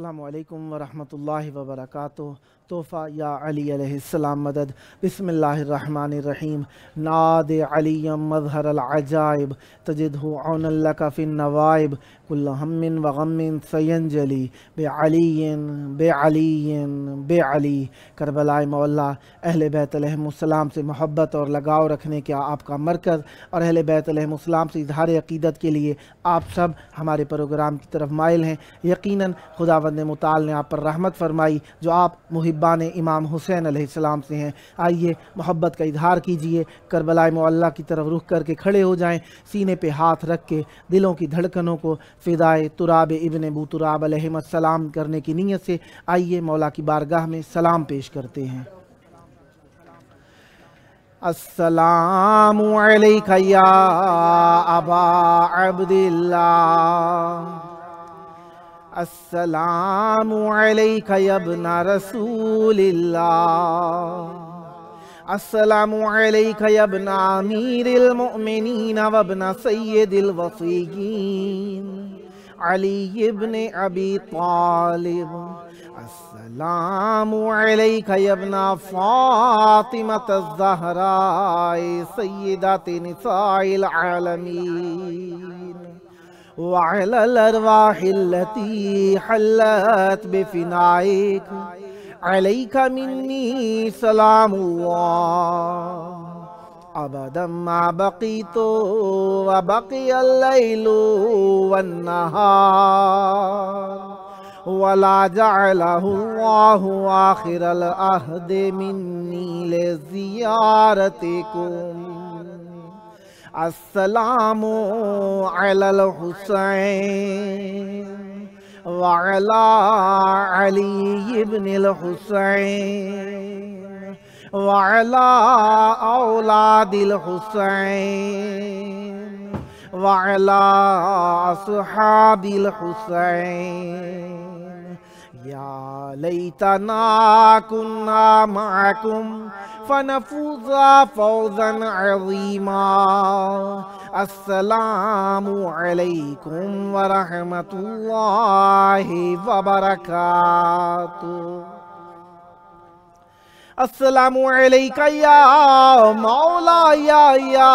अस्सलामु अलैकुम वरहमतुल्लाहि वबरकातुहू। तोहफ़ा या अली अलैहिस्सलाम मदद। बिस्मिल्लाहिर्रहमानिर्रहीम। नाद अलियम मज़हर अल-अजाइब तजिदहु औनन लका फ़िन नवाइब कुल्लु हम्मिन व गम्मिन सयंजली बेअलियिन बेअलियिन बेअली। करबलाए मौला अहले बैत अलैहिमुस्सलाम से मोहब्बत और लगाव रखने का आपका मरकज़ और अहले बैत अलैहिमुस्सलाम से इज़हार अक़ीदत के लिए आप सब हमारे प्रोग्राम की तरफ माइल हैं। यकीनन खुदावंद मुताल ने आप पर रहमत फरमाई जो आप मुहिब्बान इमाम हुसैन अलैहिस्सलाम से हैं। आइए मोहब्बत का इजहार कीजिए, करबलाए मौला की तरफ रुख करके खड़े हो जाएं, सीने पे हाथ रख के दिलों की धड़कनों को फ़िदाए तुराब इब्न अबू तुराब अलैहिस्सलाम करने की नीयत से आइए मौला की बारगाह में सलाम पेश करते हैं। अस्सलामु अलैका या अबा अब्दिल्लाह, अस्सलामु अलैका या इब्न रसूलिल्लाह, अस्सलामु अलैका या इब्न अमीरिल मुमिनीन व इब्न सय्यदिल वसीय्यीन अली इब्न अबी तालिब, अस्सलामु अलैका या इब्न फातिमत ज़हरा सय्यदति निसाइल आलमीन व अलल अरवाहिल्लती हल्लत बिफिनाइक अलैका मिन्नी सलामुल्लाह अबदम मा बक़ीतु व बक़ियल लैलु वन नहार वला जअलहुल्लाहु आखिरल अहद मिन्नी लिज़ियारतिकुम। अस्सलामु अलल हुसैन व अला अली इब्निल हुसैन व अला औलादिल हुसैन व अला अस्हाबिल हुसैन। या लैतना कुन्ना मअकुम फनफूज़ा फौज़न अज़ीमा। अस्सलामु अलैकुम व रहमतुल्लाहि व बरकातुहू। अस्सलामु अलैका या मौला या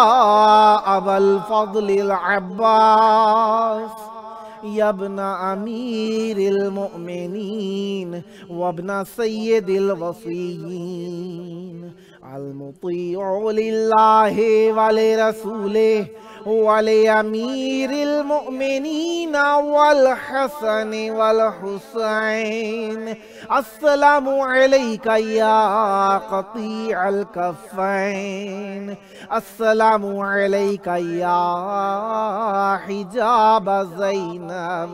अबल फ़ज़्लिल अब्बास या इब्न अमीरिल मुमिनीन व इब्न सय्यदिल वसीय्यीन अल मुतीअ लिल्लाहि व लिरसूलिहि व लिअमीरिल मुमिनीन वल हसन वल हुसैन। अस्सलामु अलैका या क़तीअल कफ़ैन, अस्सलामु अलैका या हिजाब ज़ैनब,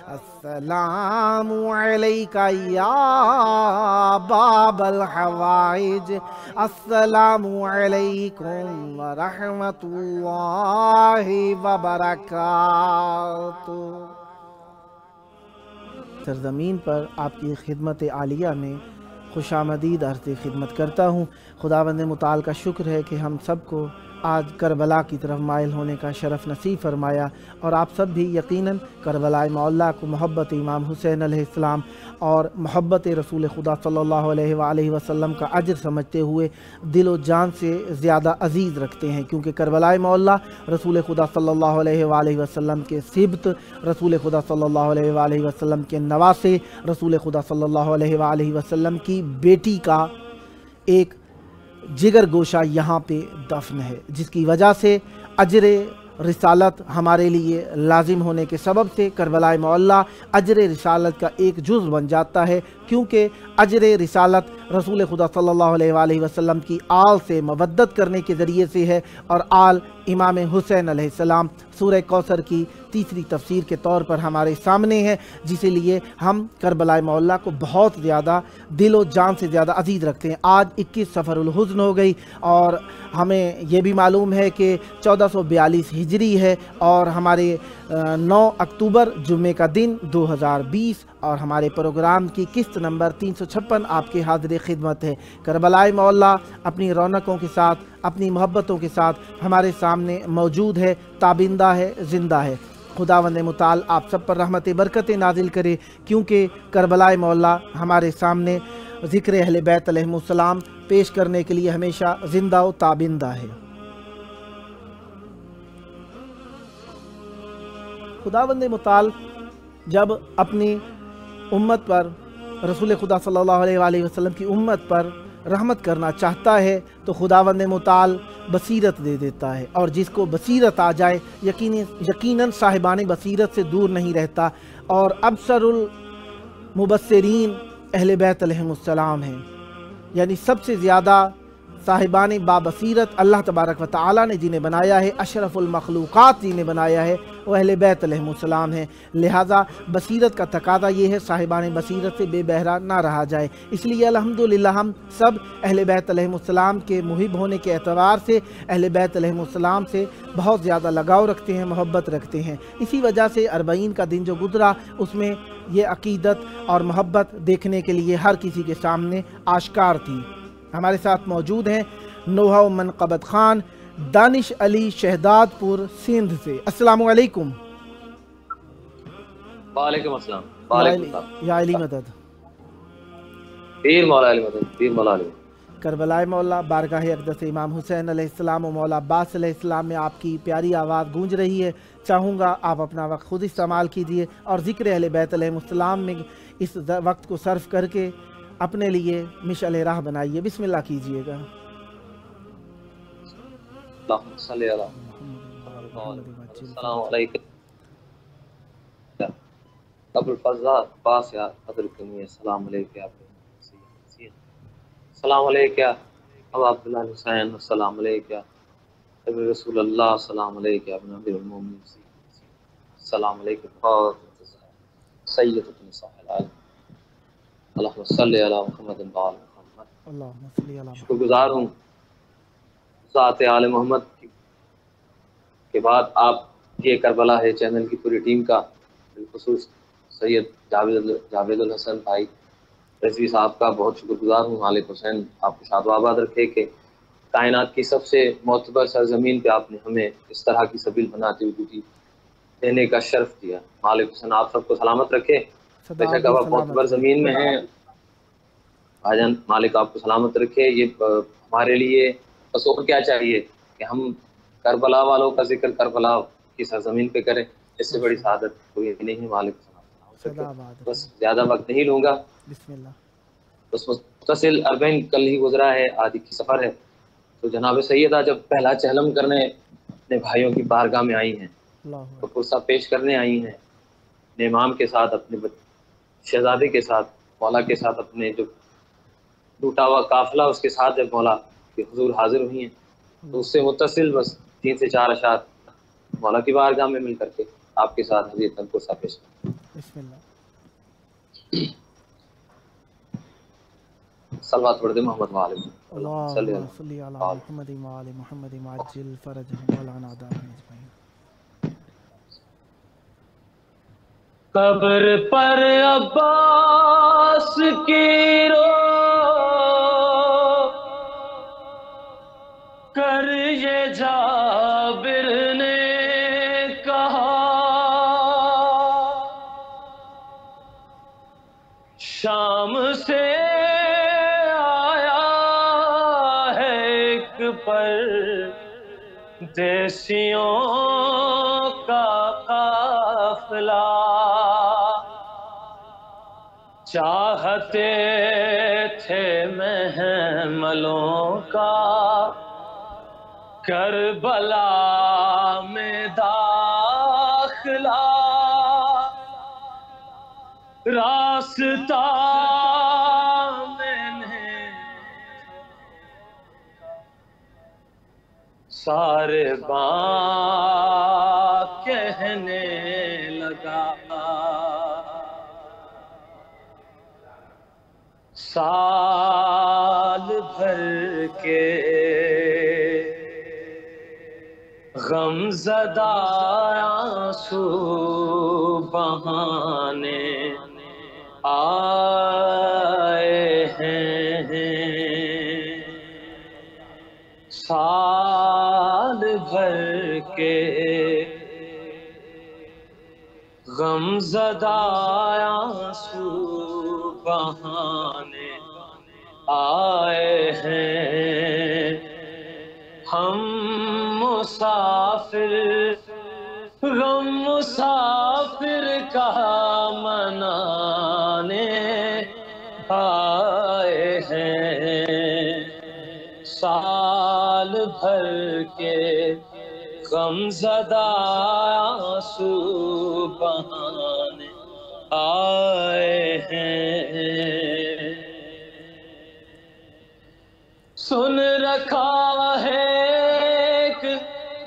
अस्सलामु अलैका या बाबल हवाइज, अस्सलामु अलैकुम व रहमतुल्लाहि व बरकातुहू। सरज़मीन पर आपकी खिदमत आलिया में खुशामदीद अर्ज़ खिदमत करता हूँ। खुदावंद मुताल का शुक्र है कि हम सबको आज करबला की तरफ माइल होने का शरफ़ नसीब फरमाया और आप सब भी यकीनन करबलाए मौला को मोहब्बत इमाम हुसैन अलैहिस्सलाम और मोहब्बत रसूल खुदा सल्लल्लाहु अलैहि वसल्लम का अजर समझते हुए दिलो जान से ज़्यादा अज़ीज़ रखते हैं, क्योंकि करबलाए मौला रसूल खुदा सल्लल्लाहु अलैहि वसल्लम के सिबत, रसूल खुदा सल्लल्लाहु अलैहि वसल्लम के नवासे, रसूल खुदा सल्लल्लाहु अलैहि वसल्लम की बेटी का एक जिगर गोशा यहाँ पे दफन है, जिसकी वजह से अजरे रिसालत हमारे लिए लाजिम होने के सबब से करबलाए मौला अजरे रिसालत का एक जुज़ बन जाता है, क्योंकि अजरे रिसालत रसूल खुदा सल्लल्लाहु अलैहि वसल्लम की आल से मवद्दत करने के ज़रिए से है और आल इमाम हुसैन अलैहिस्सलाम सूरह कौसर की तीसरी तफसीर के तौर पर हमारे सामने है, जिसे लिए हम करबलाए मौला को बहुत ज़्यादा दिलो जान से ज़्यादा अजीज़ रखते हैं। आज 21 सफ़रुल हुज़्न हो गई और हमें ये भी मालूम है कि 1442 हिजरी है और हमारे 9 अक्टूबर जुम्मे का दिन 2020 और हमारे प्रोग्राम की किस्त नंबर 356 आपके हाज़िर खिदमत है। करबलाए मौला अपनी रौनकों के साथ, अपनी मोहब्बतों के साथ हमारे सामने मौजूद है, ताबिंदा है, ज़िंदा है। खुदावंद मुताल आप सब पर रहमत बरकत नाजिल करे, क्योंकि करबलाए मौला हमारे सामने ज़िक्र अहले बैत अलैहिमुस्सलाम पेश करने के लिए हमेशा ज़िंदा व ताबिंदा है। खुदावंद मुताल जब अपनी उम्मत पर, रसूल खुदा सल्लल्लाहु अलैहि वसल्लम की उम्मत पर रहमत करना चाहता है तो खुदावंद मुताल बसीरत दे देता है, और जिसको बसीरत आ जाए यकीनन साहिबान बसीरत से दूर नहीं रहता। और अबसरुल मुबस्सिरीन अहले बैत अलैहिमुस्सलाम हैं, यानी सबसे ज़्यादा साहिबान बाबसीरत अल्लाह तबारक व तआला ने जिन्हें बनाया है, अशरफुल मखलूक़ात जिन्हें बनाया है, वो अहले बैत अलैहिमुस्सलाम हैं। लिहाजा बसीरत का तकादा ये है साहिबान बसीरत से बेबहरा ना रहा जाए। इसलिए अल्हम्दुलिल्लाह हम सब अहले बैत अलैहिमुस्सलाम के मुहिब होने के एतबार से अहले बैत अलैहिमुस्सलाम से बहुत ज़्यादा लगाव रखते हैं, मोहब्बत रखते हैं। इसी वजह से 40 का दिन जो गुजरा उसमें ये अकीदत और मोहब्बत देखने के लिए हर किसी के सामने आश्कार थी। हमारे साथ मौजूद हैं नोहा मनक़बत ख़ान, दानिश अली शहदादपुर सिंध से। अस्सलामु अलैकुम। वालेकुम अस्सलाम। या अली मदद, पीर मौला अली मदद, पीर मौला अली। करबलाए मौला बारगाह अक़दस इमाम हुसैन अलैहिस्सलाम और मौला अब्बास अलैहिस्सलाम में आपकी प्यारी आवाज़ गूंज रही है। चाहूँगा आप अपना वक्त खुद इस्तेमाल कीजिए और ज़िक्र अहले बैत अलैहिमुस्सलाम में इस वक्त को सर्फ करके अपने लिए मिशअल राह बनाइए। बिस्मिल्लाह कीजिएगा। शुक्रगुजार हूँ ज़ात आले मोहम्मद के बाद आप ये करबला है चैनल की पूरी टीम का, बिलखुसूस सैयद जावेद हसन भाई रज़वी साहब का बहुत शुक्रगुजार हूँ। मालिक हुसैन आपको शाद आबाद रखे कि कायनात की सबसे मोतबर सरजमीन पे आपने हमें इस तरह की सबील बनाती हुई ड्यूटी देने का शर्फ दिया। मालिक हुसैन आप सबको सलामत रखे। बेशक अब आप मोतबर ज़मीन में हैं भाईजान, मालिक आपको सलामत रखे। ये हमारे लिए बस और क्या चाहिए कि हम करबला वालों का जिक्र करबला की सरजमीन पे करें, इससे बड़ी सआदत कोई नहीं है। मालिक बस ज़्यादा वक्त नहीं लूँगा। बस मुस्तसिल 40 कल ही गुजरा है, आदि की सफ़र है। तो जनाब सैयदा जब पहला चहलम करने अपने भाइयों की बारगाह में आई हैं, तो पुरसा पेश करने आई हैं, अपने इमाम के साथ, अपने शहजादे के साथ, मौला के साथ, अपने जो टूटा हुआ काफिला उसके साथ जब मौला के हुजूर हाजिर हुई हैं, तो उससे मुत्तसिल बस 3 से 4 अशार मौला की बारगाह में मिल करके आपके साथ हज़रत पुरसा पेश सलवात पढ़ दे मोहम्मद वाले कब्र पर अब्बास की रो कर ये जाबिर ने कहा, शाम से आया है एक परदेसियों का काफिला, चाहते थे महमलों का करबला में दाखिला, रास्ता मैंने सारे बात कहने लगा, साल भर के गमज़दा आंसू बहाने आए हैं, साल भर के غم زدہ آنسو بہانے آئے ہیں، ہم مسافر غم مسافر کا منانے آئے ہیں، سال بھر کے غم زدہ آنسو بہانے آئے ہیں۔ سن رکھا ہے ایک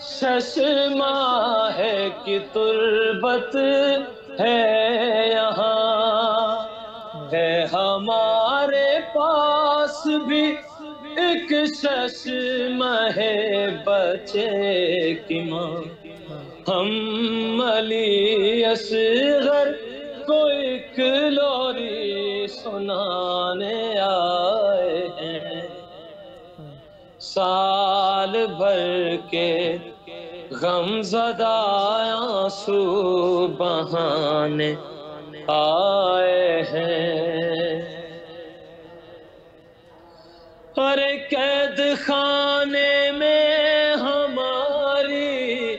ششما ہے کہ تربت ہے یہاں، ہے ہمارے پاس بھی ایک ششما ہے بچے کی ماں، ہم علی اصغر کو ایک لوری سنانے آئے ہیں، سال بھر کے غم زدہ آنسو بہانے آئے ہیں۔ ارے قید خانے میں ہماری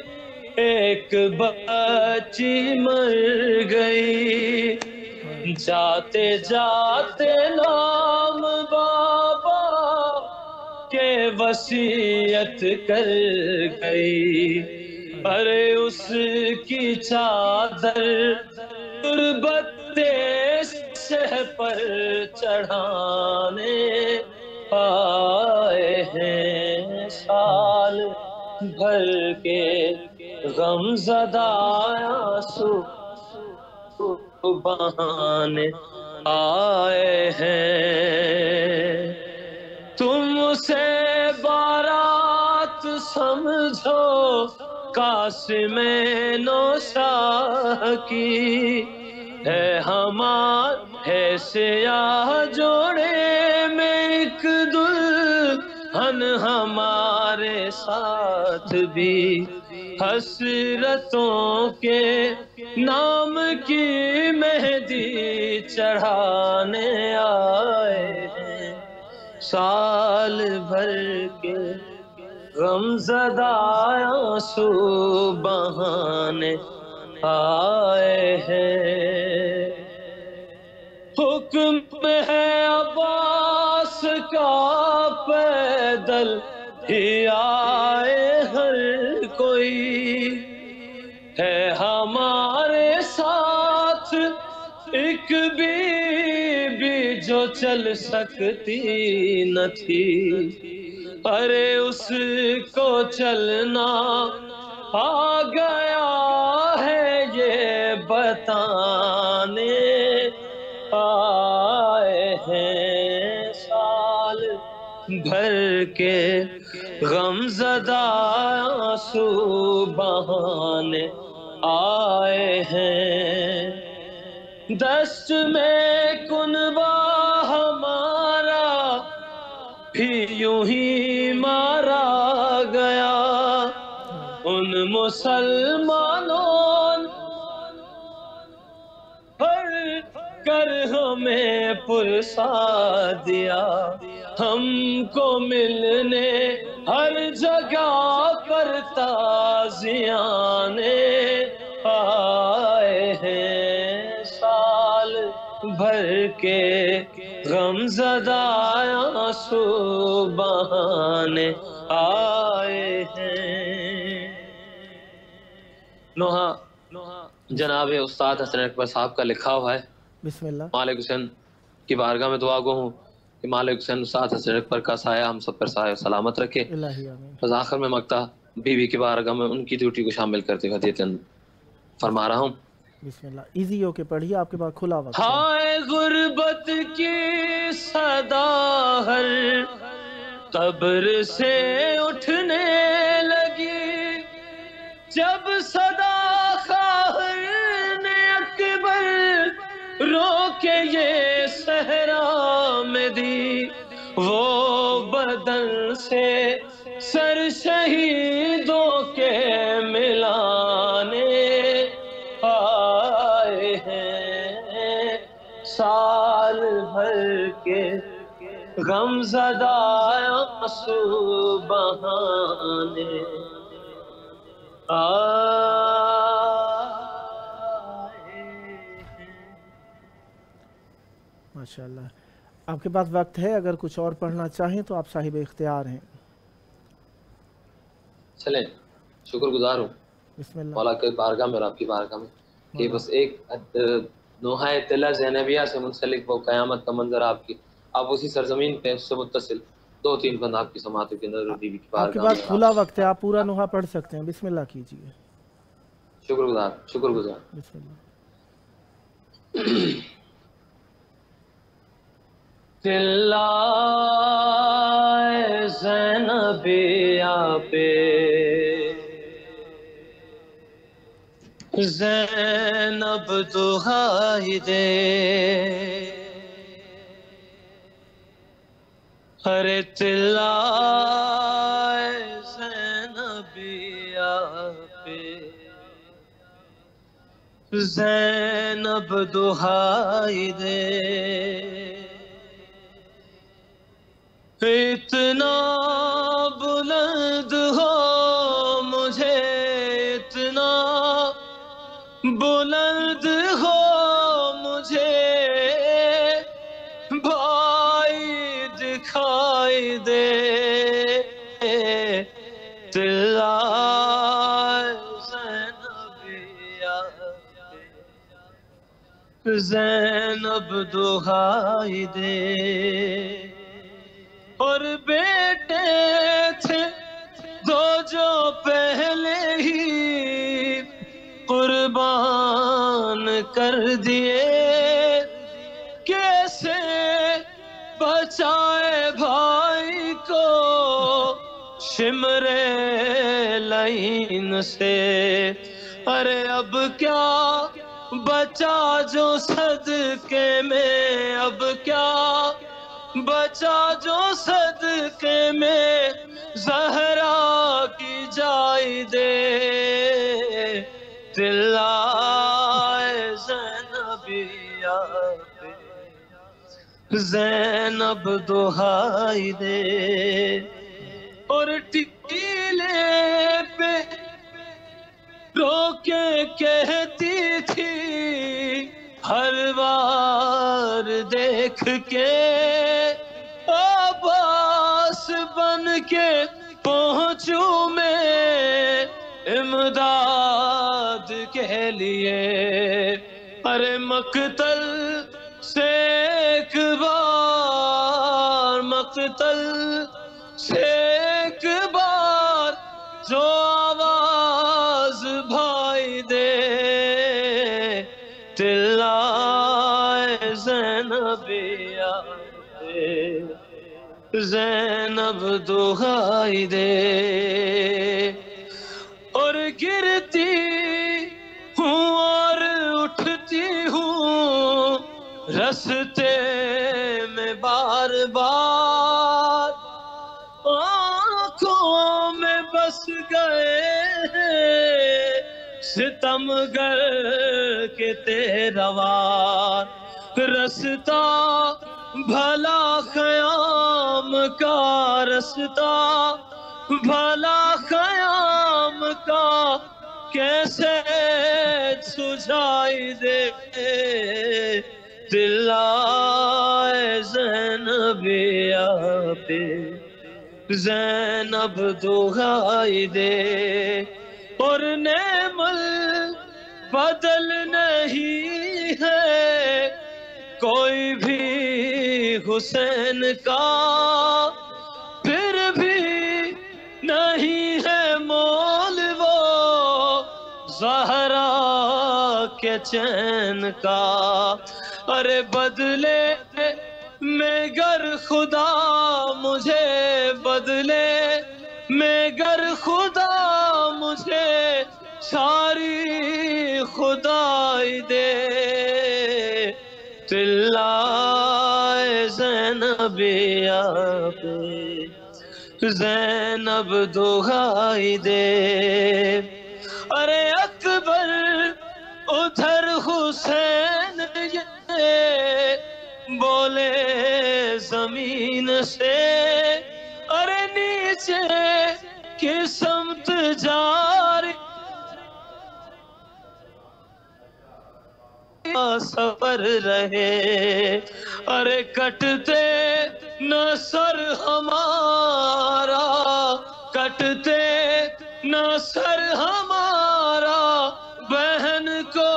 ایک بچی مر گئی، جاتے جاتے نام بابا کہ وصیت کر گئی، ارے اس کی چادر تربت سہ پر چڑھانے آئے ہیں، سال بھر کے غم زدہ آنسو بہانے آئے ہیں۔ تم اسے بارات سمجھو قاسم نوشاہ کی، ہے ہمارے سیاہ جوڑے میں ایک دلہن ہمارے ساتھ بھی، حسرتوں کے نام کی مہندی چڑھانے آئے ہیں، سال بھر کے غم زدہ آنسو بہانے آئے ہیں۔ حکم ہے عباس کا پیدل ہی آئے ہر کوئی، ہے ہمارے ساتھ ایک بی بی جو چل سکتی نہ تھی، ارے اس کو چلنا آ گیا ہے یہ بتانے آئے ہیں، سال بھر کے غم زدہ آنسو بہانے آئے ہیں، دست میں کنبہ ہمارا بھی یوں ہی مارا گیا، ان مسلمانوں پر کر ہمیں پرسا دیا، ہم کو ملنے ہر جگہ پر تازیانے آئے ہیں، سال بھر کے غم زدہ آنسو بہانے آئے ہیں۔ نوحہ جناب استاد حسن اکبر صاحب کا لکھا ہوا ہے، بسم اللہ۔ مالک حسین کی بارگاہ میں دعا گو ہوں کہ مالک حسین استاد حسن اکبر کا سایہ ہم سب پر سایہ سلامت رکھے۔ الہی آمین۔ بس آخر میں مقطع بیوی کی بارگاہ میں ان کی ڈیوٹی کو شامل کرتے ہوئے ہدیت فرما رہا ہوں۔ بسم اللہ، ایزی ہو کے پڑھیے، آپ کے پاس کھلا وقت ہے۔ ہائے غربت کی صدا ہر قبر سے اٹھنے لگی، جب صدا خواہر نے اکبر رو کے یہ صحرا میں دی، وہ بدن سے سر شہیدوں کے ملانے کے غم زدہ آنسو بہانے آئے ہیں۔ ماشاءاللہ، آپ کے پاس وقت ہے، اگر کچھ اور پڑھنا چاہیں تو آپ صاحب اختیار ہیں۔ چلیں، شکر گزار ہوں بسم اللہ۔ مولا کے بارگاہ میں اور آپ کی بارگاہ میں کہ بس ایک نوحۂ طلع زینبیہ سے منسلک وہ قیامت کا منظر آپ اسی سرزمین پہ اس سے متصل 2-3 بند آپ کی سماعت کے اندر بی بی کی آپ کے بارگاہ پاس میں کھلا وقت ہے، آپ پورا نوحہ پڑھ سکتے ہیں، بسم اللہ کیجیے۔ شکر گزار۔ بسم اللہ۔ طلع زینبیہ پہ زینب دہائی دے، ارے طلع زینبیہ پہ زینب دہائی دے، اتنا بلند ہو مجھے، اتنا بلند ہو مجھے بھائی دکھائی دے، طلع زینبیہ پہ زینب دہائی دے، اور بیٹے تھے دو جو پہلے ہی قربان کر دیے، کیسے بچائے بھائی کو شمر لعین سے، ارے اب کیا بچا جو صدقے میں، اب کیا بچا جو صدقے میں زہرا کی جائی دے، طلع زینبیہ پہ زینب دہائی دے، اور ٹیلے پہ رو کے کہتی تھی ہر بار دیکھ کے، عباس بن کے پہنچوں میں امداد کے لیے، ارے مقتل سے ایک بار، مقتل سے ایک بار جو آواز بھائی دے، طلع زینبیہ پہ زینب دہائی دے، اور گرتی ہوں اور اٹھتی ہوں رستے میں بار بار، آنکھوں میں بس گئے ہیں ستمگر کے تیرا وار، رستہ بھلا خیام کا، رستہ بھلا خیام کا کیسے سجائی دے، طلع زینبیہ پہ زینب دہائی دے، اور نعم البدل نہیں ہے کوئی بھی حسین کا، پھر بھی نہیں ہے مول وہ زہرا کے چین کا، ارے بدلے میں گر خدا مجھے، بدلے میں گر خدا مجھے ساری خدائی دے، طلع زینبیہ پہ زینب دہائی دے، ارے اکبر ادھر حسین یہ بولے سے ارے نیچے کی سمت جاری سفر رہے، ارے کٹتے نہ سر ہمارا، کٹتے نہ سر ہمارا، بہن کو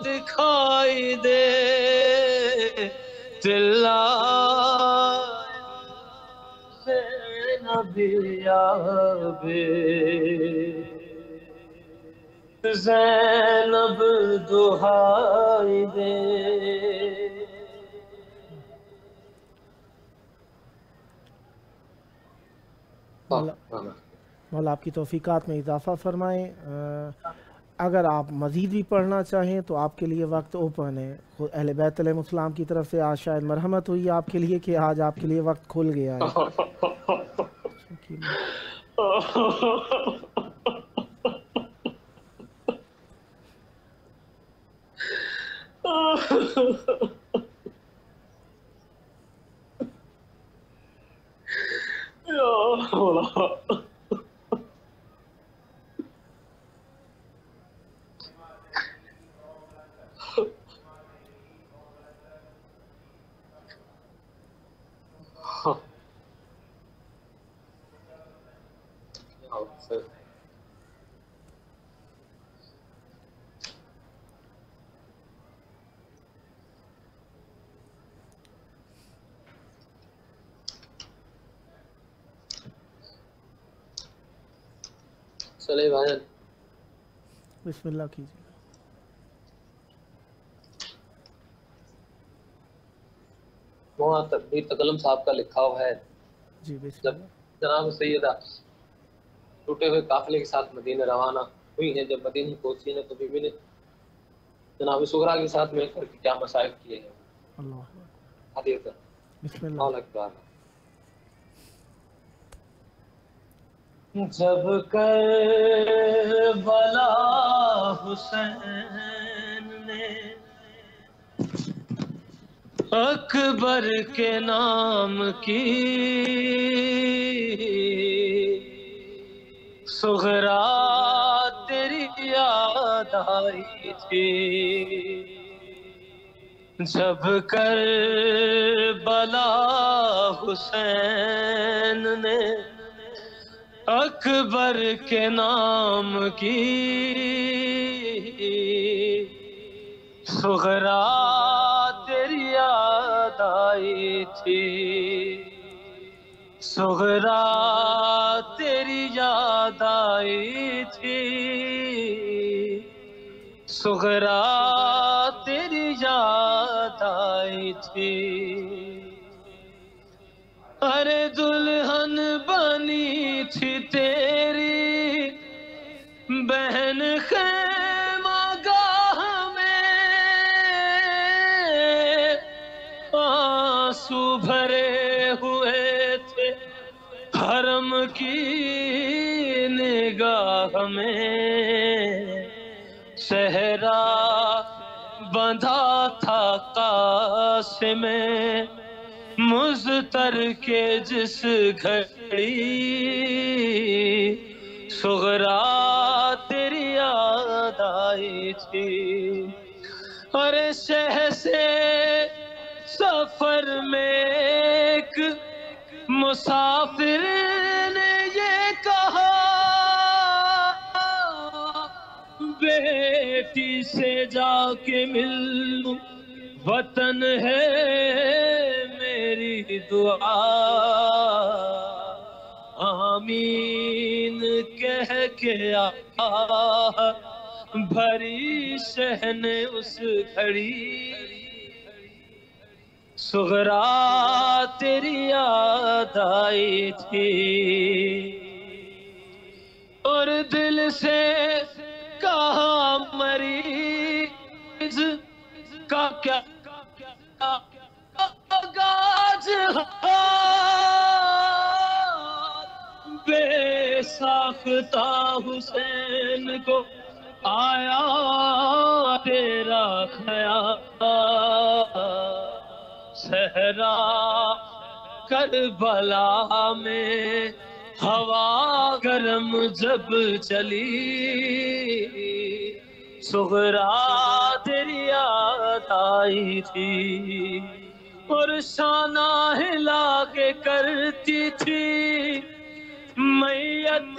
دکھائی دے زینب دہائی دے۔ مولا آپ کی توفیقات میں اضافہ فرمائیں۔ اگر آپ مزید بھی پڑھنا چاہیں تو آپ کے لیے وقت اوپن ہے۔ اہل بیت علیہ السلام کی طرف سے آج شاید مرحمت ہوئی آپ کے لیے کہ آج آپ کے لیے وقت کھل گیا ہے۔ چلے بھائی بسم اللہ کیجیے۔ وہاں تقدیر تکلم صاحب کا لکھا ہوا ہے، جی بسم جب اللہ۔ جناب سیدہ ٹوٹے ہوئے قافلے کے ساتھ مدینہ روانہ ہوئی ہیں، جب مدینہ پہنچی ہیں تو بیوی نے جناب سغرا کے ساتھ مل کر کیا مصائب کیے ہیں۔ اللہ حدیث بسم اللہ۔ اللہ اکبر۔ جب کربلا حسین نے اکبر کے نام کی سغرا تیری یاد آئی تھی، جب کربلا حسین نے اکبر کے نام کی سغرا تیری یاد آئی تھی، سغرا تیری یاد آئی تھی، سغرا تیری یاد آئی تھی، ارے دلہن بنی تھی تیری بہن خیمہ گاہ میں، آنسو بھرے ہوئے تھے حرم کی نگاہ میں، صحرا بندھا تھا قاسم مضطر کے جس گھڑی، سغرا تیری یاد آئی تھی، ارے شہ سے سفر میں ایک مسافر نے یہ کہا، بیٹی سے جا کے مل لوں، وطن ہے میری دعا، آمین کہہ کے آہ بھری شہ نے اس گھڑی، سغرا تیری یاد آئی تھی، اور دل سے کہا مریض کا کیا گاج بے ساختہ حسین کو آیا تیرا خیال، صحرا کربلا میں ہوا گرم جب چلی، سغرا تیری یاد آئی تھی، اور شانہ ہلا کے کرتی تھی میت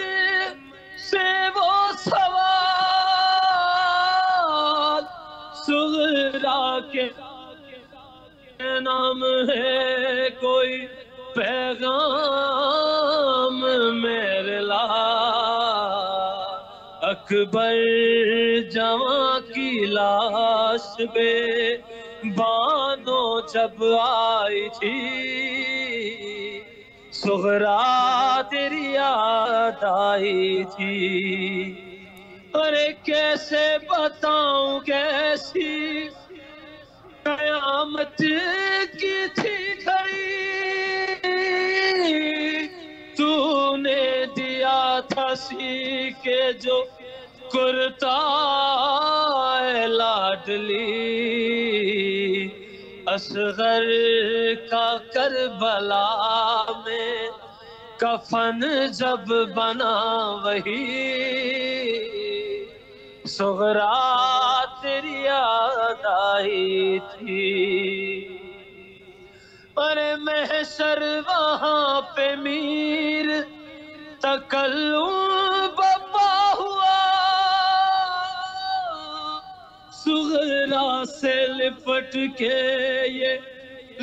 سے وہ سوال، سغرا کے نام ہے کوئی پیغام میرے لا، اکبر جوان کی لاش بے بانوں جب آئی تھی، سغرا تیری یاد آئی تھی، ارے کیسے بتاؤں کیسی قیامت کی تھی گھڑی، تو نے دیا تھا سی کے جو کرتا ہے لاڈلی، اصغر کا کربلا میں کفن جب بنا وہی، سغرا تیری یاد آئی تھی، ارے محشر وہاں پہ میر تکلم بپا ہوا، سغرا سے لپٹ کے یہ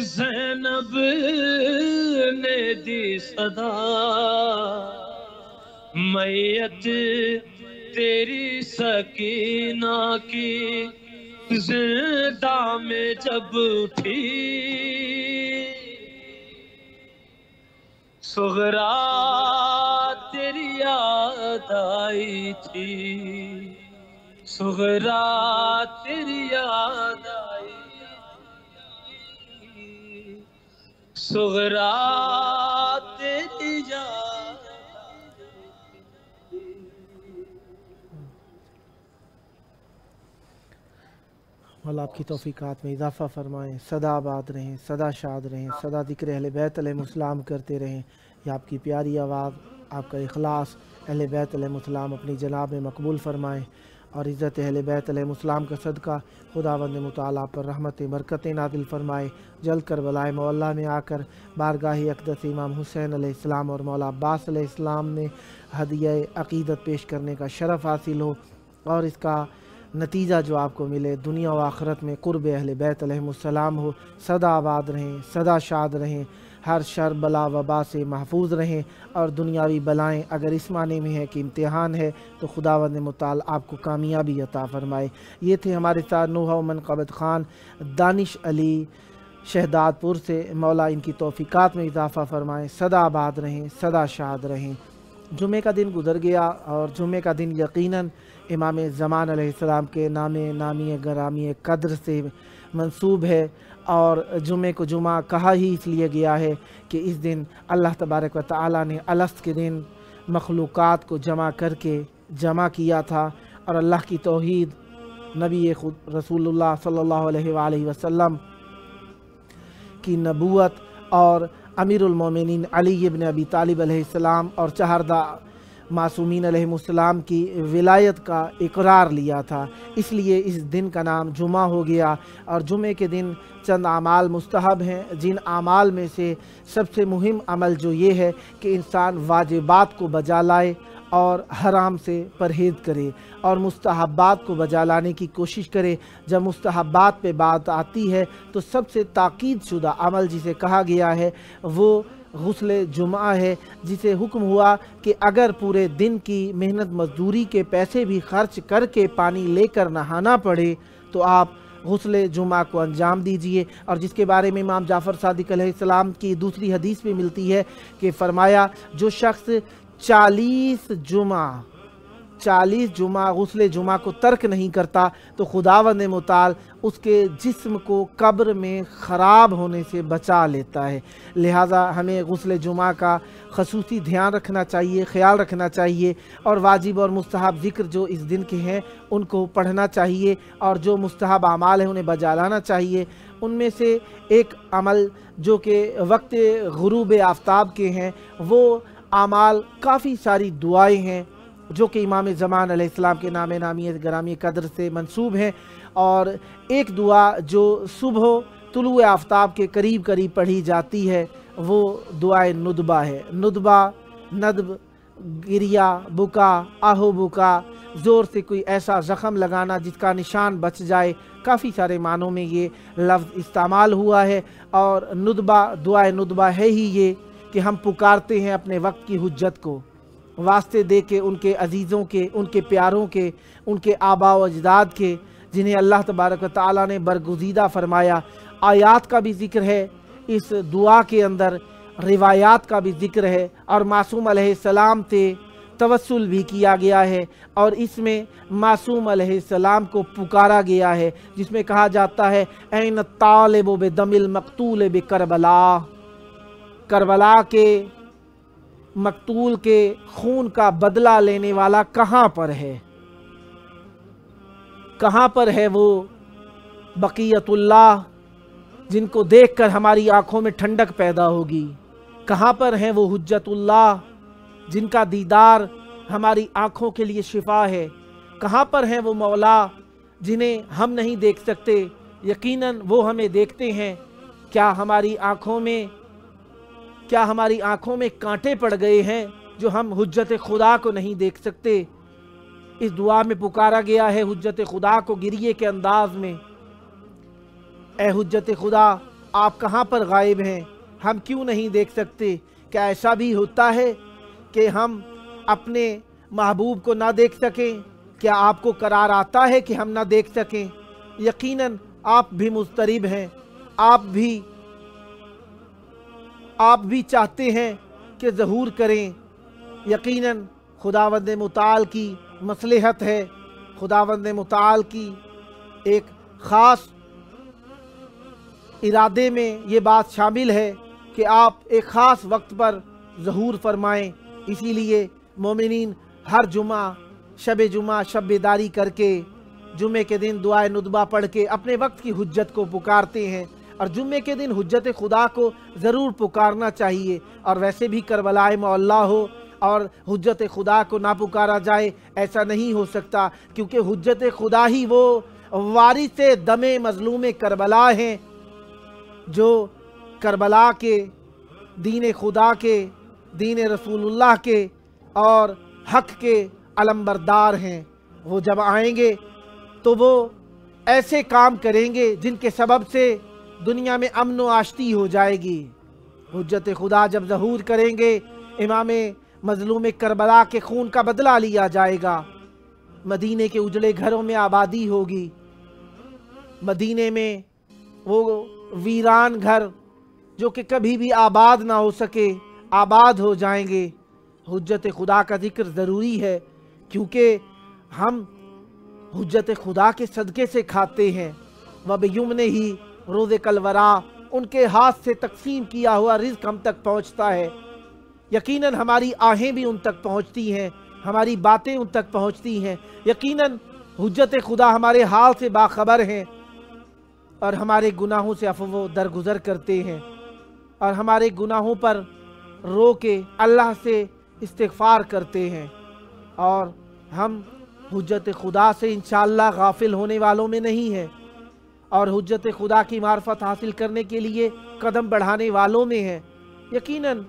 زینب نے دی صدا، میت تیری سکینہ کی زندہ میں جب اٹھی، سغرا تیری یاد آئی تھی، سغرا تیری یاد آئی تھی، سغرا تیری یاد۔ مولا آپ کی توفیقات میں اضافہ فرمائیں، سدا آباد رہیں، سدا شاد رہیں، سدا ذکر اہل بیت علیہ السلام کرتے رہیں۔ یہ آپ کی پیاری آواز، آپ کا اخلاص اہل بیت علیہ السلام اپنی جناب میں مقبول فرمائیں، اور عزت اہل بیت علیہ السلام کا صدقہ خداوند متعالی پر رحمت برکتیں نازل فرمائے۔ جلد کربلائے معلیٰ میں آ کر بارگاہ اقدس امام حسین علیہ السلام اور مولا عباس علیہ السلام میں ہدیہ عقیدت پیش کرنے کا شرف حاصل ہو، اور اس کا نتیجہ جو آپ کو ملے دنیا و آخرت میں قرب اہل بیت علیہ السلام ہو۔ سدا آباد رہیں، سدا شاد رہیں، ہر شر بلا وبا سے محفوظ رہیں، اور دنیاوی بلائیں اگر اس معنی میں ہے کہ امتحان ہے تو خداوند متعال آپ کو کامیابی عطا فرمائے۔ یہ تھے ہمارے ساتھ نوحہ و منقبت خان دانش علی شہداد پور سے، مولا ان کی توفیقات میں اضافہ فرمائیں، سدا آباد رہیں، سدا شاد رہیں۔ جمعہ کا دن گزر گیا، اور جمعہ کا دن یقیناً امام زمان علیہ السلام کے نامی گرامی قدر سے منسوب ہے، اور جمعہ کو جمعہ کہا ہی اس لیے گیا ہے کہ اس دن اللہ تبارک و تعالیٰ نے الست کے دن مخلوقات کو جمع کیا تھا، اور اللہ کی توحید، نبی خود رسول اللہ صلی اللہ علیہ وآلہ وسلم کی نبوت، اور امیر المومنین علی ابن ابی طالب علیہ السلام اور چہردہ معصومین علیہ السلام کی ولایت کا اقرار لیا تھا، اس لیے اس دن کا نام جمعہ ہو گیا۔ اور جمعے کے دن چند اعمال مستحب ہیں، جن اعمال میں سے سب سے مہم عمل جو یہ ہے کہ انسان واجبات کو بجا لائے اور حرام سے پرہیز کرے، اور مستحبات کو بجا لانے کی کوشش کرے۔ جب مستحبات پہ بات آتی ہے تو سب سے تاکید شدہ عمل جسے کہا گیا ہے وہ غسل جمعہ ہے، جسے حکم ہوا کہ اگر پورے دن کی محنت مزدوری کے پیسے بھی خرچ کر کے پانی لے کر نہانا پڑے تو آپ غسل جمعہ کو انجام دیجئے، اور جس کے بارے میں امام جعفر صادق علیہ السلام کی دوسری حدیث میں ملتی ہے کہ فرمایا جو شخص 40 جمعہ 40 जुमा गुस्ल जुमा को तर्क नहीं करता तो खुदावंद मुताल उसके जिस्म को कब्र में ख़राब होने से बचा लेता है। लिहाजा हमें गुस्ल जुमा का खसूसी ध्यान रखना चाहिए, ख्याल रखना चाहिए, और वाजिब और मुस्तहब ज़िक्र जो इस दिन के हैं उनको पढ़ना चाहिए, और जो मुस्तहब अमाल हैं उन्हें बजा लाना चाहिए। उनमें से एक अमल जो कि वक्त गुरूब आफ्ताब के हैं, वो अमाल काफ़ी सारी दुआएं हैं जो कि इमाम ज़मान अलैहिस्सलाम के नाम नामी ग्रामी कदर से मंसूब हैं। और एक दुआ जो सुबह तुलुए आफ्ताब के करीब करीब पढ़ी जाती है वो दुआए नुदबा है। नुदबा, नदब, गिरिया, बुका, आहो बुका, ज़ोर से कोई ऐसा ज़ख़म लगाना जिसका निशान बच जाए। काफ़ी सारे मानों में ये लफ्ज़ इस्तेमाल हुआ है। और नुदबा, दुआए नुदबा है ही ये कि हम पुकारते हैं अपने वक्त की हुज्जत को, वास्ते दे के उनके अजीज़ों के, उनके प्यारों के, उनके आबा व अजदाद के, जिन्हें अल्लाह तबारक व तआला ने बरगुज़ीदा फरमाया। आयात का भी ज़िक्र है इस दुआ के अंदर, रिवायात का भी ज़िक्र है, और मासूम अलैहिस्सलाम से तवस्सुल भी किया गया है। और इसमें मासूम अलैहिस्सलाम को पुकारा गया है, जिसमें कहा जाता है ऐन तालिबु बिदमिल मक़तूल बिकरबला, करबला के मकतूल के खून का बदला लेने वाला कहाँ पर है, कहाँ पर है वो बक़ियतुल्लाह जिनको देखकर हमारी आँखों में ठंडक पैदा होगी, कहाँ पर है वो हुज्जतुल्लाह जिनका दीदार हमारी आँखों के लिए शिफा है, कहाँ पर है वो मौला जिन्हें हम नहीं देख सकते, यकीनन वो हमें देखते हैं। क्या हमारी आँखों में कांटे पड़ गए हैं जो हम हुज्जत खुदा को नहीं देख सकते। इस दुआ में पुकारा गया है हुज्जत खुदा को गिरिए के अंदाज में, ए हुज्जत खुदा आप कहाँ पर गायब हैं, हम क्यों नहीं देख सकते। क्या ऐसा भी होता है कि हम अपने महबूब को ना देख सकें? क्या आपको करार आता है कि हम ना देख सकें? यकीनन आप भी मुस्तरिब हैं, आप भी चाहते हैं कि ज़हूर करें। यकीनन खुदावंद मुताल की मसलहत है, खुदावंद मुताल की एक ख़ास इरादे में ये बात शामिल है कि आप एक ख़ास वक्त पर ज़हूर फरमाएं। इसीलिए मोमिनीन हर जुमा शब बेदारी करके जुमे के दिन दुआए नुदबा पढ़ के अपने वक्त की हुज्जत को पुकारते हैं। और जुम्मे के दिन हुज्जत खुदा को ज़रूर पुकारना चाहिए। और वैसे भी करबलाए मौला हो और हुज्जत खुदा को ना पुकारा जाए, ऐसा नहीं हो सकता, क्योंकि हुज्जत खुदा ही वो वारिसे दमे मज़लूम करबला हैं जो करबला के, दीन खुदा के, दीन रसूलुल्लाह के और हक़ के अलमबरदार हैं। वो जब आएंगे तो वो ऐसे काम करेंगे जिनके सबब से दुनिया में अमन व आश्ती हो जाएगी। हुज्जत खुदा जब ज़हूर करेंगे, इमाम मज़लूम करबला के खून का बदला लिया जाएगा। मदीने के उजले घरों में आबादी होगी, मदीने में वो वीरान घर जो कि कभी भी आबाद ना हो सके, आबाद हो जाएंगे। हुज्जत खुदा का ज़िक्र ज़रूरी है, क्योंकि हम हुज्जत खुदा के सदक़े से खाते हैं। वब युमने ही रोज़े कलवरा, उनके हाथ से तकसीम किया हुआ रिज़्क़ हम तक पहुँचता है। यकीनन हमारी आहें भी उन तक पहुँचती हैं, हमारी बातें उन तक पहुँचती हैं। यकीनन हुज्जत खुदा हमारे हाल से बाखबर हैं और हमारे गुनाहों से अफ़वो दरगुज़र करते हैं और हमारे गुनाहों पर रो के अल्लाह से इस्तिग़फ़ार करते हैं। और हम हुज्जत खुदा से इंशाअल्लाह गाफिल होने वालों में नहीं हैं और हुज्जत खुदा की मार्फत हासिल करने के लिए कदम बढ़ाने वालों में हैं। यकीनन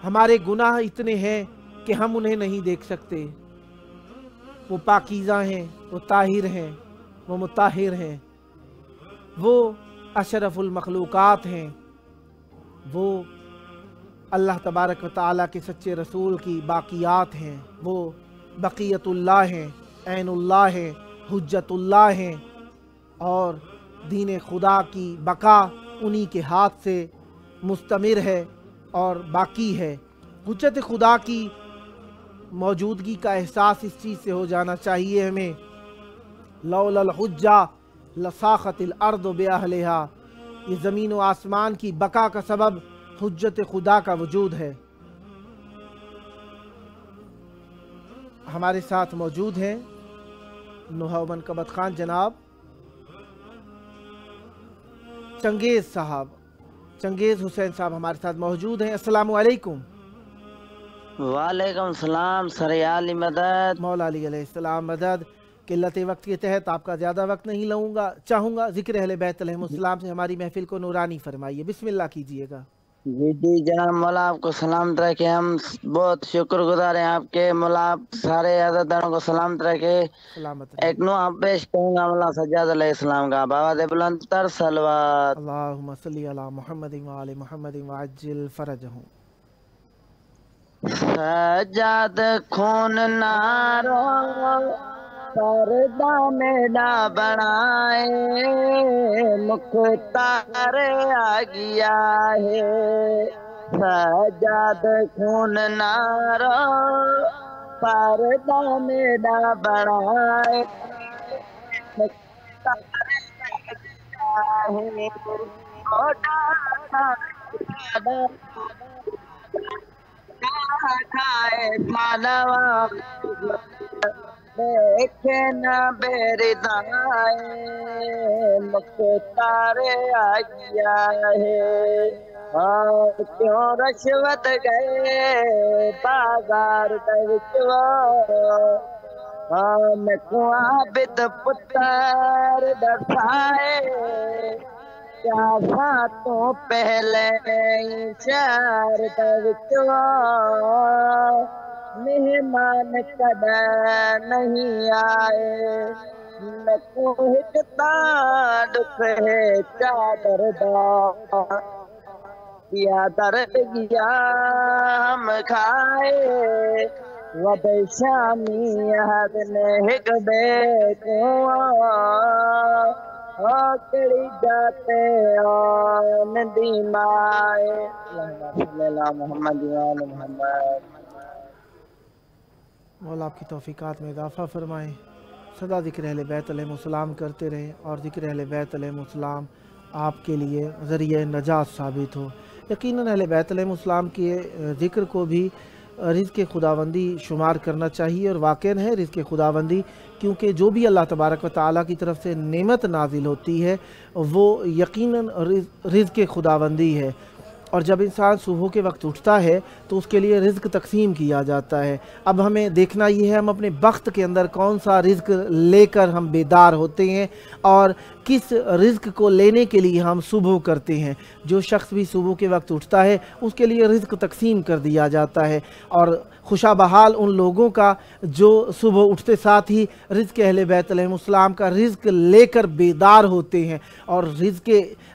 हमारे गुनाह इतने हैं कि हम उन्हें नहीं देख सकते। वो पाकीज़ा हैं, वो ताहिर हैं, वो मुताहिर हैं, वो अशरफुल मखलूक़ात हैं, वो अल्लाह तबारक व तआला के सच्चे रसूल की बाक़ियात हैं, वो बक़ियतुल्लाह हैं, ऐनुल्लाह हैं, हुज्जतुल्लाह हैं। और दीन खुदा की बका उन्हीं के हाथ से मुस्तमिर है और बाकी है। हुज्जत खुदा की मौजूदगी का एहसास इस चीज़ से हो जाना चाहिए हमें। लौलल हुज्जा लसाखतिल अर्द बेअहलिहा, ये ज़मीन व आसमान की बका का सबब हुज्जत खुदा का वजूद है। हमारे साथ मौजूद हैं नुहबन कबत खान जनाब, चंगेज़ साहब, चंगेज़ हुसैन साहब हमारे साथ मौजूद हैं। अस्सलामु अलैकुम। वालेकुम सलाम। सरयाली मदद। मौला अली अलैहिस्सलाम मदद। किल्लत वक्त के तहत आपका ज़्यादा वक्त नहीं लूँगा, चाहूँगा ज़िक्र अहले बैत अलैहिमुस्सलाम से हमारी महफिल को नूरानी फरमाइए, बिस्मिल्लाह कीजिएगा। जी जी जनाब, मौला आपको सलामत रखे। हम बहुत शुक्रगुजार हैं आपके। मौला आप सारे अज़ादारों को सलामत रखे। सलामत एक नो आप पेश करूँगा मौला सज्जाद अलैहिस्सलाम का बाबा दे बुलंद तर सलवात। अल्लाहुम्मा सल्ली अला मुहम्मद व आले मुहम्मद व अज्जिल फरजहु। सज्जाद खून नारो पर्दा मेरा बनाए, मुख्तार आ गया है। सज्जाद खून नारो पर्दा मेरा बनाए, मुख्तार आ गया है। खाए मानवा देखे न बेरिदाए, मुख्तार आ गया है। और क्यों रश्वत गए बाजार दरचवा, मैं कुआं बिद पुत्र दर्शाए, क्या तो पहले चार दरचवा, मेहमान कदा नहीं आए, मैं कोहिकता दुख है चादर दा, या दर गया हम खाए, वद शामी हद ने हिक बे कड़ी जाते नदी माए। मोहम्मद मौला आपकी तौफीकात में इजाफ़ा फरमाएँ। सदा ज़िक्र अहले बैत अलैहिमुस्सलाम करते रहें और ज़िक्र अहले बैत अलैहिमुस्सलाम आपके लिए ज़रिए नजात साबित हो। यकीनन अहले बैत अलैहिमुस्सलाम के ज़िक्र को भी रिज़्क़ खुदाबंदी शुमार करना चाहिए, और वाक़ईन है रिज़्क़ खुदाबंदी, क्योंकि जो भी अल्लाह तबारक व तआला की तरफ से नेमत नाजिल होती है वो यकीनन रिज़्क़ खुदाबंदी है। और जब इंसान सुबह के वक्त उठता है तो उसके लिए रिज़्क़ तकसीम किया जाता है। अब हमें देखना ये है हम अपने वक्त के अंदर कौन सा रिज़्क़ लेकर हम बेदार होते हैं और किस रिज़्क़ को लेने के लिए हम सुबह करते हैं। जो शख्स भी सुबह के वक्त उठता है उसके लिए रिज़्क़ तकसीम कर दिया जाता है, और खुशा बहाल उन लोगों का जो सुबह उठते साथ ही रिज़्क़ अहले बैत अलैहिमुस्सलाम का रिज़्क़ लेकर बेदार होते हैं। और रिज़्क़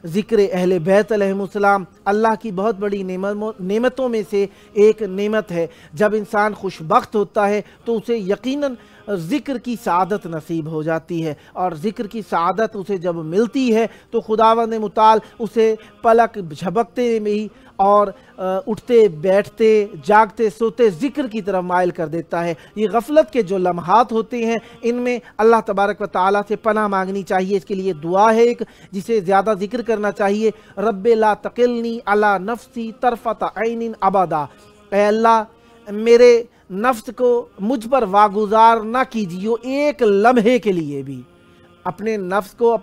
ज़िक्र अहले बैत अलैहिमुस्सलाम अल्लाह की बहुत बड़ी नेमतों में से एक नेमत है। जब इंसान खुशबख्त होता है तो उसे यकीनन ज़िक्र की सआदत नसीब हो जाती है, और ज़िक्र की सआदत उसे जब मिलती है तो खुदावंद मुताल उसे पलक झपकते में ही और उठते बैठते जागते सोते ज़िक्र की तरफ माइल कर देता है। ये गफलत के जो लम्हात होते हैं इनमें अल्लाह तबारक व तआला से पनाह मांगनी चाहिए। इसके लिए दुआ है एक जिसे ज़्यादा ज़िक्र करना चाहिए, रब्बे ला तकिलनी अला नफ्सी तरफत ऐनिन अबदा। ऐ अल्लाह मेरे नफ्स को मुझ पर वागुजार ना कीजिए एक लम्हे के लिए भी। अपने नफ्स को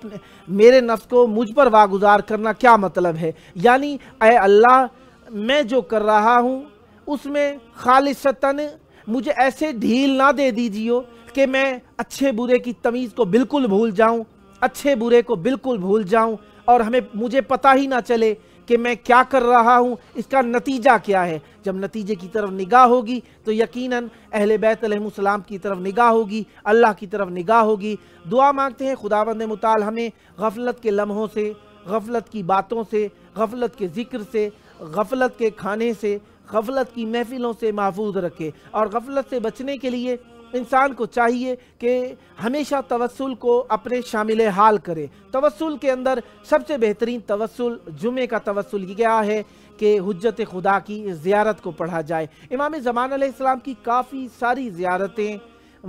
मेरे नफ्स को मुझ पर वागुजार करना क्या मतलब है, यानी ऐ अल्लाह मैं जो कर रहा हूँ उसमें खालिसतन मुझे ऐसे ढील ना दे दीजिए कि मैं अच्छे बुरे की तमीज़ को बिल्कुल भूल जाऊँ, अच्छे बुरे को बिल्कुल भूल जाऊँ और मुझे पता ही ना चले कि मैं क्या कर रहा हूँ, इसका नतीजा क्या है। जब नतीजे की तरफ निगाह होगी तो यकीनन अहले बैत अलैहिमुस्सलाम की तरफ निगाह होगी, अल्लाह की तरफ निगाह होगी। दुआ मांगते हैं खुदावंद मुताल हमें गफलत के लम्हों से, गफलत की बातों से, गफलत के ज़िक्र से, गफलत के खाने से, गफलत की महफिलों से महफूज रखे। और गफलत से बचने के लिए इंसान को चाहिए कि हमेशा तवस्सुल को अपने शामिल हाल करे। तवस्सुल के अंदर सबसे बेहतरीन तवस्सुल जुमे का तवस्सुल क्या है कि हुज्जत खुदा की ज़ियारत को पढ़ा जाए। इमाम ज़मान अलैहिस्सलाम की काफ़ी सारी ज़ियारतें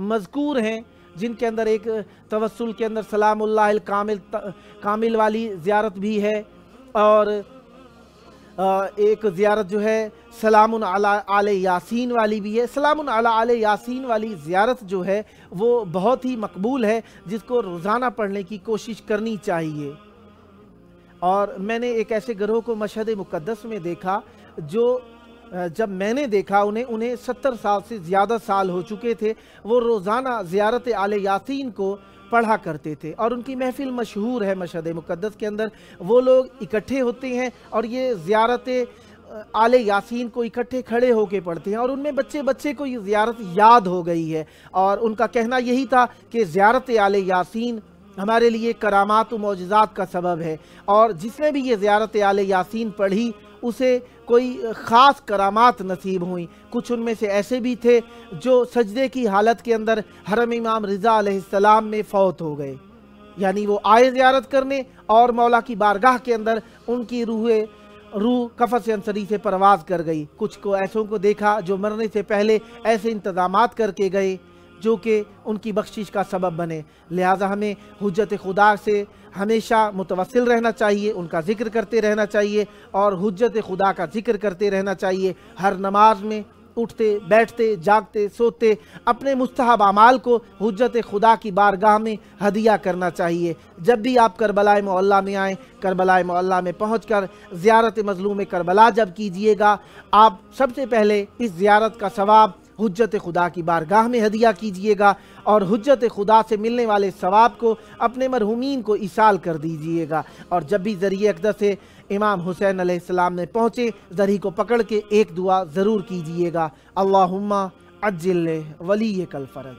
मज़कूर हैं, जिनके अंदर एक तवस्सुल के अंदर सलामुल्लाह कामिल वाली ज़ियारत भी है, और एक ज़ियारत जो है सलामुन अला आले यासीन वाली भी है। सलामुन अला आले यासीन वाली ज़ियारत जो है वो बहुत ही मकबूल है, जिसको रोज़ाना पढ़ने की कोशिश करनी चाहिए। और मैंने एक ऐसे गिरोह को मशहद मुक़द्दस में देखा जो जब मैंने देखा उन्हें 70 साल से ज़्यादा साल हो चुके थे, वो रोज़ाना ज़ियारत आले यासीन को पढ़ा करते थे, और उनकी महफिल मशहूर है मशहद मुक़द्दस के अंदर। वो लोग इकट्ठे होते हैं और ये ज़ियारत आले यासीन को इकट्ठे खड़े होके पढ़ते हैं, और उनमें बच्चे बच्चे को ये ज़ियारत याद हो गई है, और उनका कहना यही था कि ज़ियारत आले यासीन हमारे लिए करामात व मौजज़ात का सबब है, और जिसने भी ये ज़ियारत आले यासीन पढ़ी उसे कोई ख़ास करामात नसीब हुई। कुछ उनमें से ऐसे भी थे जो सजदे की हालत के अंदर हरम इमाम रिज़ा अलैहिस्सलाम में फ़ौत हो गए, यानी वो आए ज़ियारत करने और मौला की बारगाह के अंदर उनकी रूह कफ़स अंसरी से परवाज़ कर गई। कुछ को ऐसों को देखा जो मरने से पहले ऐसे इंतज़ामात करके गए जो कि उनकी बख्शिश का सबब बने। लिहाजा हमें हुज्जत खुदा से हमेशा मुतवस्सिल रहना चाहिए, उनका ज़िक्र करते रहना चाहिए, और हुज्जत खुदा का ज़िक्र करते रहना चाहिए। हर नमाज में उठते बैठते जागते सोते अपने मुस्तहब अमाल को हुज्जत खुदा की बारगाह में हदिया करना चाहिए। जब भी आप करबलाए मोहल्ला में आएँ, करबलाए मोहल्ला में पहुँचकर ज़ियारत मज़लूम करबला जब कीजिएगा, आप सबसे पहले इस ज़ियारत का सवाब हुज्जत खुदा की बारगाह में हदिया कीजिएगा, और हुज्जत खुदा से मिलने वाले सवाब को अपने मरहूमीन को इसाल कर दीजिएगा। और जब भी ज़रिए अक़दस से इमाम हुसैन अलैहिस्सलाम में पहुँचे, ज़री को पकड़ के एक दुआ ज़रूर कीजिएगा, अल्लाहुम्मा अज्जिल वली कल फ़रज।